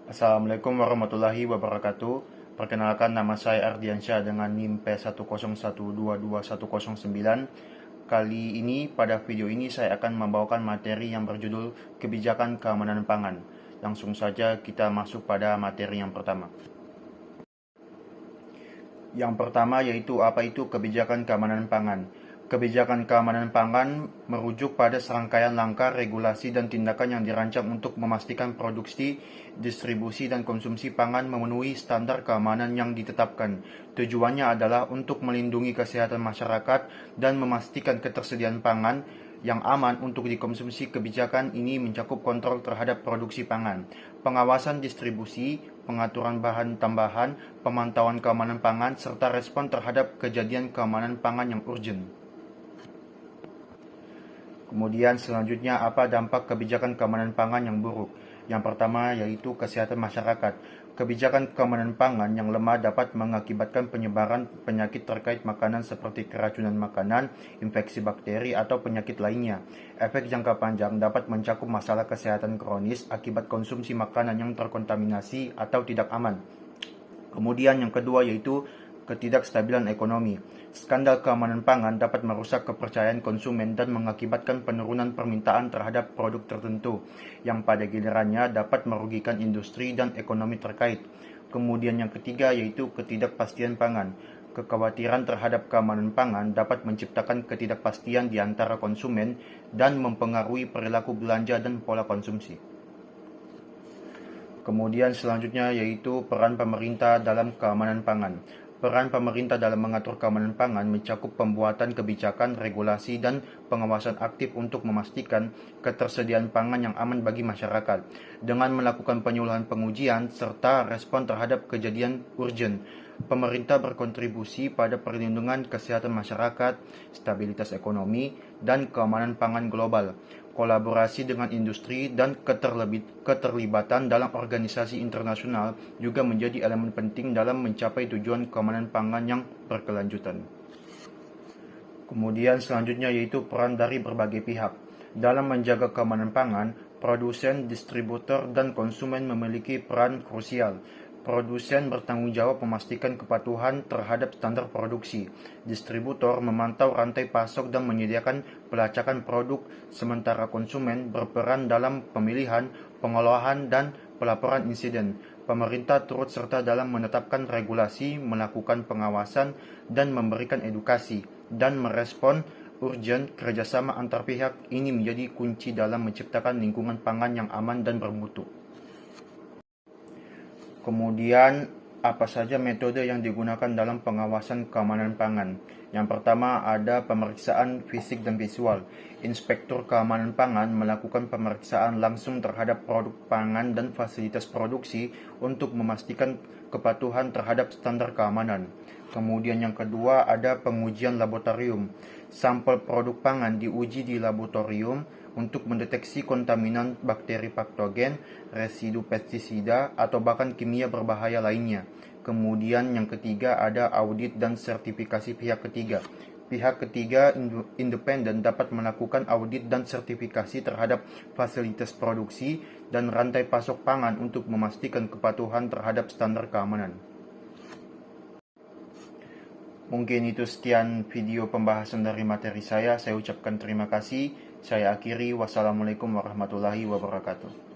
Assalamualaikum warahmatullahi wabarakatuh. Perkenalkan, nama saya Ardiansyah dengan NIM P101222109. Kali ini, pada video ini saya akan membawakan materi yang berjudul Kebijakan Keamanan Pangan. Langsung saja kita masuk pada materi yang pertama. Yang pertama yaitu apa itu kebijakan keamanan pangan. Kebijakan keamanan pangan merujuk pada serangkaian langkah, regulasi, dan tindakan yang dirancang untuk memastikan produksi, distribusi, dan konsumsi pangan memenuhi standar keamanan yang ditetapkan. Tujuannya adalah untuk melindungi kesehatan masyarakat dan memastikan ketersediaan pangan yang aman untuk dikonsumsi. Kebijakan ini mencakup kontrol terhadap produksi pangan, pengawasan distribusi, pengaturan bahan tambahan, pemantauan keamanan pangan, serta respon terhadap kejadian keamanan pangan yang urgent. Kemudian selanjutnya, apa dampak kebijakan keamanan pangan yang buruk? Yang pertama yaitu kesehatan masyarakat. Kebijakan keamanan pangan yang lemah dapat mengakibatkan penyebaran penyakit terkait makanan seperti keracunan makanan, infeksi bakteri, atau penyakit lainnya. Efek jangka panjang dapat mencakup masalah kesehatan kronis akibat konsumsi makanan yang terkontaminasi atau tidak aman. Kemudian yang kedua yaitu ketidakstabilan ekonomi. Skandal keamanan pangan dapat merusak kepercayaan konsumen dan mengakibatkan penurunan permintaan terhadap produk tertentu, yang pada gilirannya dapat merugikan industri dan ekonomi terkait. Kemudian yang ketiga yaitu ketidakpastian pangan. Kekhawatiran terhadap keamanan pangan dapat menciptakan ketidakpastian di antara konsumen dan mempengaruhi perilaku belanja dan pola konsumsi. Kemudian selanjutnya yaitu peran pemerintah dalam keamanan pangan. Peran pemerintah dalam mengatur keamanan pangan mencakup pembuatan kebijakan, regulasi, dan pengawasan aktif untuk memastikan ketersediaan pangan yang aman bagi masyarakat, dengan melakukan penyuluhan, pengujian, serta respon terhadap kejadian urgent. Pemerintah berkontribusi pada perlindungan kesehatan masyarakat, stabilitas ekonomi, dan keamanan pangan global. Kolaborasi dengan industri dan keterlibatan dalam organisasi internasional juga menjadi elemen penting dalam mencapai tujuan keamanan pangan yang berkelanjutan. Kemudian selanjutnya yaitu peran dari berbagai pihak. Dalam menjaga keamanan pangan, produsen, distributor, dan konsumen memiliki peran krusial. Produsen bertanggung jawab memastikan kepatuhan terhadap standar produksi. Distributor memantau rantai pasok dan menyediakan pelacakan produk, sementara konsumen berperan dalam pemilihan, pengolahan, dan pelaporan insiden. Pemerintah turut serta dalam menetapkan regulasi, melakukan pengawasan, dan memberikan edukasi, dan merespon urgent. Kerjasama antar pihak ini menjadi kunci dalam menciptakan lingkungan pangan yang aman dan bermutu. Kemudian, apa saja metode yang digunakan dalam pengawasan keamanan pangan? Yang pertama ada pemeriksaan fisik dan visual. Inspektur keamanan pangan melakukan pemeriksaan langsung terhadap produk pangan dan fasilitas produksi untuk memastikan kepatuhan terhadap standar keamanan. Kemudian yang kedua ada pengujian laboratorium. Sampel produk pangan diuji di laboratorium untuk mendeteksi kontaminan bakteri patogen, residu pestisida, atau bahkan kimia berbahaya lainnya. Kemudian yang ketiga ada audit dan sertifikasi pihak ketiga. Pihak ketiga independen dapat melakukan audit dan sertifikasi terhadap fasilitas produksi dan rantai pasok pangan untuk memastikan kepatuhan terhadap standar keamanan. Mungkin itu sekian video pembahasan dari materi saya. Saya ucapkan terima kasih. Saya akhiri. Wassalamualaikum warahmatullahi wabarakatuh.